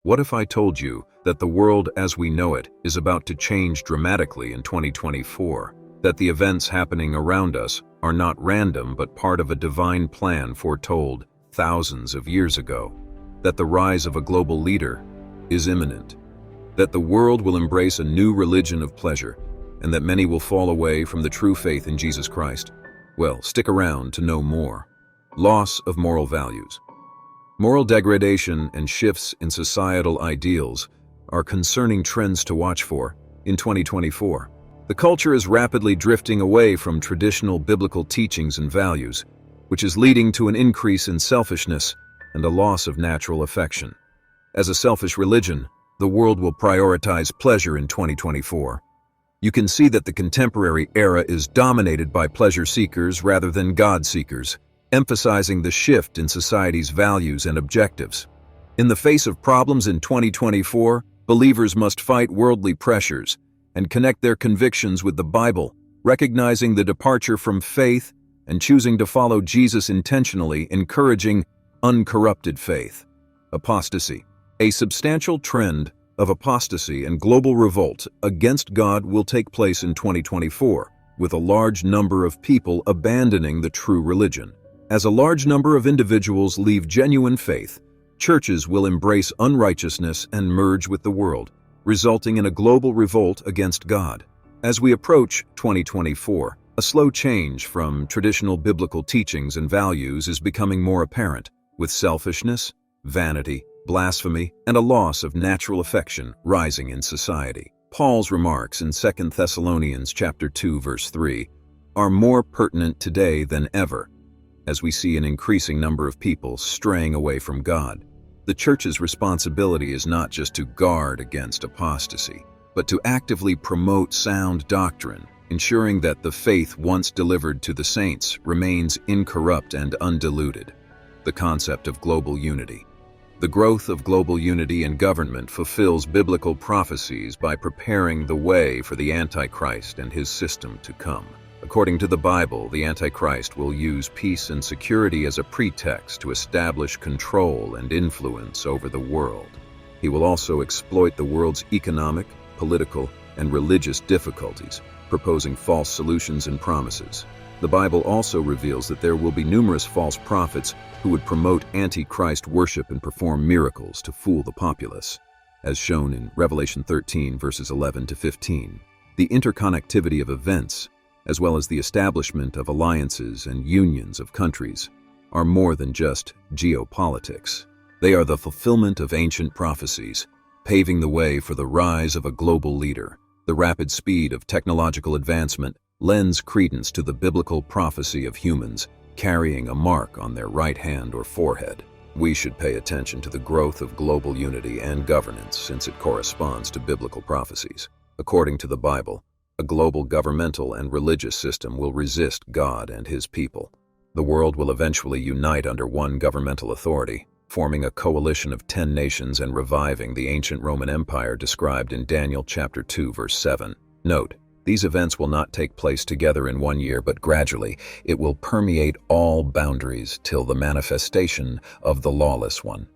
What if I told you that the world as we know it is about to change dramatically in 2024? That the events happening around us are not random but part of a divine plan foretold thousands of years ago? That the rise of a global leader is imminent? That the world will embrace a new religion of pleasure, and that many will fall away from the true faith in Jesus Christ? Well, stick around to know more. Loss of moral values. Moral degradation and shifts in societal ideals are concerning trends to watch for in 2024. The culture is rapidly drifting away from traditional biblical teachings and values, which is leading to an increase in selfishness and a loss of natural affection. As a selfish religion, the world will prioritize pleasure in 2024. You can see that the contemporary era is dominated by pleasure seekers rather than God seekers, emphasizing the shift in society's values and objectives. In the face of problems in 2024, believers must fight worldly pressures and connect their convictions with the Bible, recognizing the departure from faith and choosing to follow Jesus intentionally, encouraging uncorrupted faith. Apostasy. A substantial trend of apostasy and global revolt against God will take place in 2024, with a large number of people abandoning the true religion. As a large number of individuals leave genuine faith, churches will embrace unrighteousness and merge with the world, resulting in a global revolt against God. As we approach 2024, a slow change from traditional biblical teachings and values is becoming more apparent, with selfishness, vanity, blasphemy, and a loss of natural affection rising in society. Paul's remarks in 2 Thessalonians chapter 2, verse 3 are more pertinent today than ever, as we see an increasing number of people straying away from God. The church's responsibility is not just to guard against apostasy, but to actively promote sound doctrine, ensuring that the faith once delivered to the saints remains incorrupt and undiluted. The concept of global unity. The growth of global unity in government fulfills biblical prophecies by preparing the way for the Antichrist and his system to come. According to the Bible, the Antichrist will use peace and security as a pretext to establish control and influence over the world. He will also exploit the world's economic, political, and religious difficulties, proposing false solutions and promises. The Bible also reveals that there will be numerous false prophets who would promote Antichrist worship and perform miracles to fool the populace, as shown in Revelation 13, verses 11 to 15. The interconnectivity of events, as well as the establishment of alliances and unions of countries, are more than just geopolitics. They are the fulfillment of ancient prophecies, paving the way for the rise of a global leader. The rapid speed of technological advancement lends credence to the biblical prophecy of humans carrying a mark on their right hand or forehead. We should pay attention to the growth of global unity and governance since it corresponds to biblical prophecies. According to the Bible, a global governmental and religious system will resist God and his people. The world will eventually unite under one governmental authority, forming a coalition of 10 nations and reviving the ancient Roman Empire described in Daniel chapter 2, verse 7. Note, these events will not take place together in one year, but gradually it will permeate all boundaries till the manifestation of the lawless one.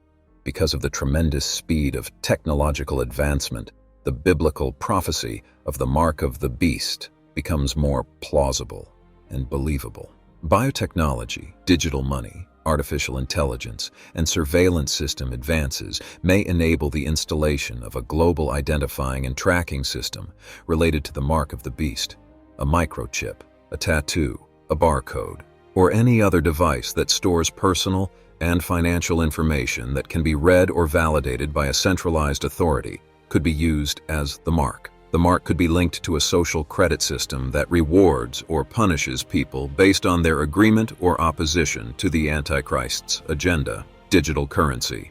Because of the tremendous speed of technological advancement, the biblical prophecy of the mark of the beast becomes more plausible and believable. Biotechnology, digital money, artificial intelligence, and surveillance system advances may enable the installation of a global identifying and tracking system related to the mark of the beast, a microchip, a tattoo, a barcode, or any other device that stores personal and financial information that can be read or validated by a centralized authority could be used as the mark. The mark could be linked to a social credit system that rewards or punishes people based on their agreement or opposition to the Antichrist's agenda. Digital currency.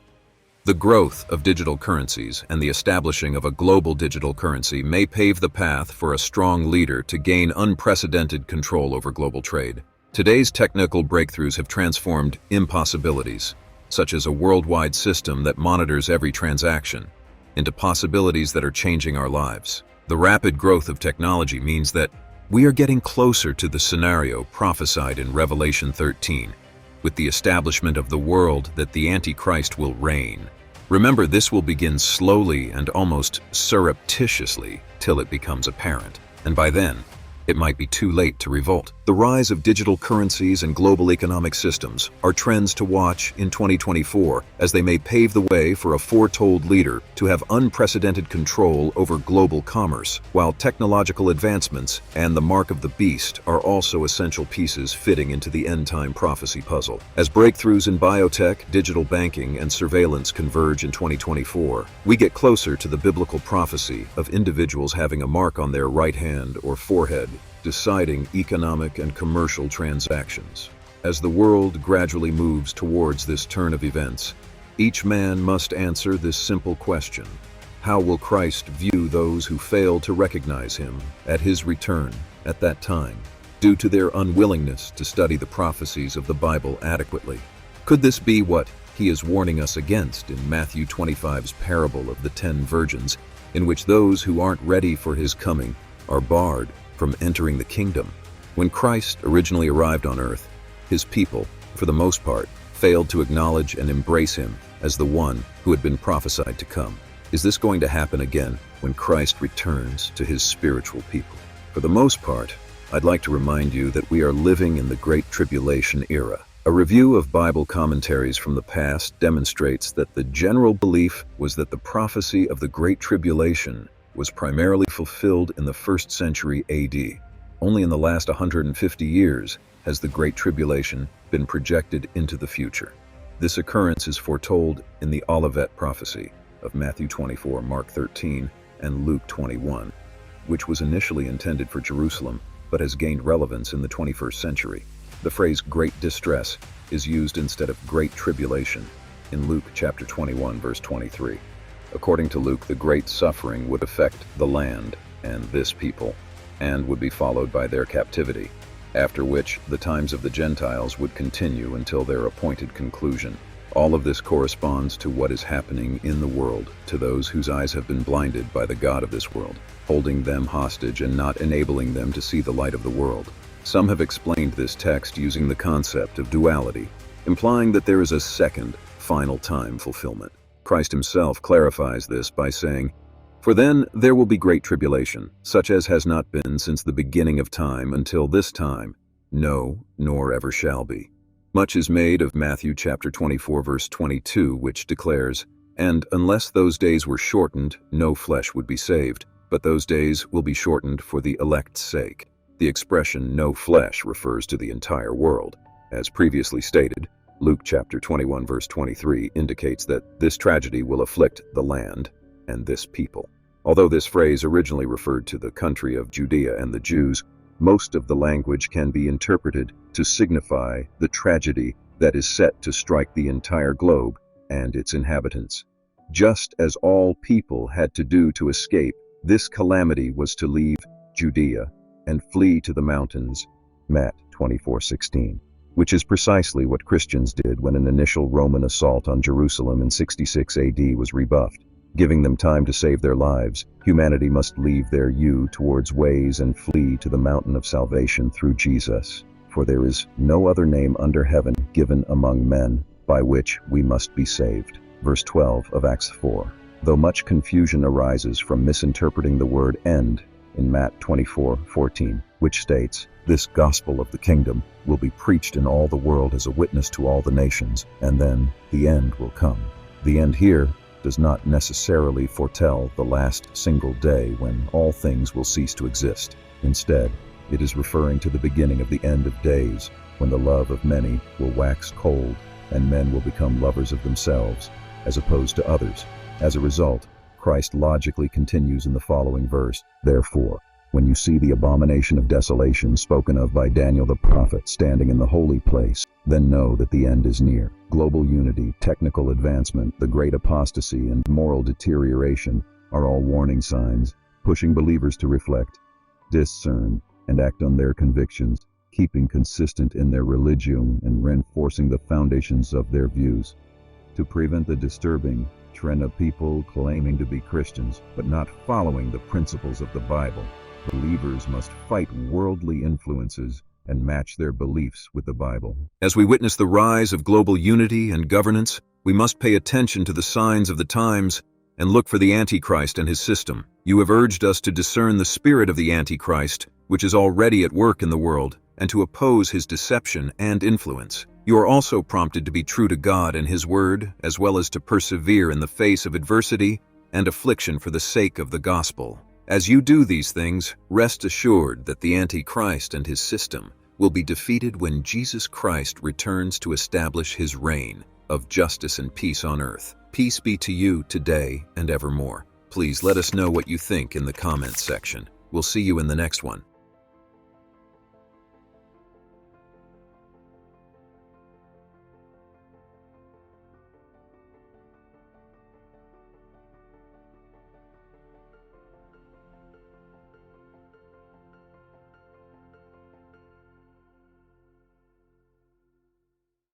The growth of digital currencies and the establishing of a global digital currency may pave the path for a strong leader to gain unprecedented control over global trade. Today's technical breakthroughs have transformed impossibilities, such as a worldwide system that monitors every transaction, into possibilities that are changing our lives. The rapid growth of technology means that we are getting closer to the scenario prophesied in Revelation 13, with the establishment of the world that the Antichrist will reign. Remember, this will begin slowly and almost surreptitiously till it becomes apparent, and by then, it might be too late to revolt. The rise of digital currencies and global economic systems are trends to watch in 2024, as they may pave the way for a foretold leader to have unprecedented control over global commerce, while technological advancements and the mark of the beast are also essential pieces fitting into the end-time prophecy puzzle. As breakthroughs in biotech, digital banking, and surveillance converge in 2024, we get closer to the biblical prophecy of individuals having a mark on their right hand or forehead, deciding economic and commercial transactions. As the world gradually moves towards this turn of events, each man must answer this simple question: how will Christ view those who fail to recognize him at his return at that time, due to their unwillingness to study the prophecies of the Bible adequately? Could this be what he is warning us against in Matthew 25's parable of the 10 virgins, in which those who aren't ready for his coming are barred from entering the kingdom? When Christ originally arrived on earth, his people, for the most part, failed to acknowledge and embrace him as the one who had been prophesied to come. Is this going to happen again when Christ returns to his spiritual people? For the most part, I'd like to remind you that we are living in the Great Tribulation era. A review of Bible commentaries from the past demonstrates that the general belief was that the prophecy of the Great Tribulation was primarily fulfilled in the 1st century AD. Only in the last 150 years has the Great Tribulation been projected into the future. This occurrence is foretold in the Olivet prophecy of Matthew 24, Mark 13, and Luke 21, which was initially intended for Jerusalem but has gained relevance in the 21st century. The phrase great distress is used instead of great tribulation in Luke chapter 21, verse 23. According to Luke, the great suffering would affect the land and this people, and would be followed by their captivity, after which the times of the Gentiles would continue until their appointed conclusion. All of this corresponds to what is happening in the world to those whose eyes have been blinded by the god of this world, holding them hostage and not enabling them to see the light of the world. Some have explained this text using the concept of duality, implying that there is a second, final time fulfillment. Christ himself clarifies this by saying, "For then there will be great tribulation, such as has not been since the beginning of time until this time, no, nor ever shall be." Much is made of Matthew chapter 24, verse 22, which declares, "And unless those days were shortened, no flesh would be saved, but those days will be shortened for the elect's sake." The expression "no flesh" refers to the entire world. As previously stated, Luke chapter 21 verse 23 indicates that this tragedy will afflict the land and this people. Although this phrase originally referred to the country of Judea and the Jews, most of the language can be interpreted to signify the tragedy that is set to strike the entire globe and its inhabitants. Just as all people had to do to escape, this calamity was to leave Judea and flee to the mountains, Matt 24:16. Which is precisely what Christians did when an initial Roman assault on Jerusalem in 66 AD was rebuffed. Giving them time to save their lives, humanity must leave their towards ways and flee to the mountain of salvation through Jesus. For there is no other name under heaven given among men by which we must be saved. Verse 12 of Acts 4. Though much confusion arises from misinterpreting the word end in Matt 24:14, which states, "This gospel of the kingdom will be preached in all the world as a witness to all the nations, and then the end will come." The end here does not necessarily foretell the last single day when all things will cease to exist. Instead, it is referring to the beginning of the end of days, when the love of many will wax cold, and men will become lovers of themselves, as opposed to others. As a result, Christ logically continues in the following verse, "Therefore, when you see the abomination of desolation spoken of by Daniel the prophet standing in the holy place, then know that the end is near." Global unity, technical advancement, the great apostasy, and moral deterioration are all warning signs, pushing believers to reflect, discern, and act on their convictions, keeping consistent in their religion and reinforcing the foundations of their views. To prevent the disturbing trend of people claiming to be Christians but not following the principles of the Bible, believers must fight worldly influences and match their beliefs with the Bible. As we witness the rise of global unity and governance, we must pay attention to the signs of the times and look for the Antichrist and his system. You have urged us to discern the spirit of the Antichrist, which is already at work in the world, and to oppose his deception and influence. You are also prompted to be true to God and his word, as well as to persevere in the face of adversity and affliction for the sake of the gospel. As you do these things, rest assured that the Antichrist and his system will be defeated when Jesus Christ returns to establish his reign of justice and peace on earth. Peace be to you today and evermore. Please let us know what you think in the comments section. We'll see you in the next one.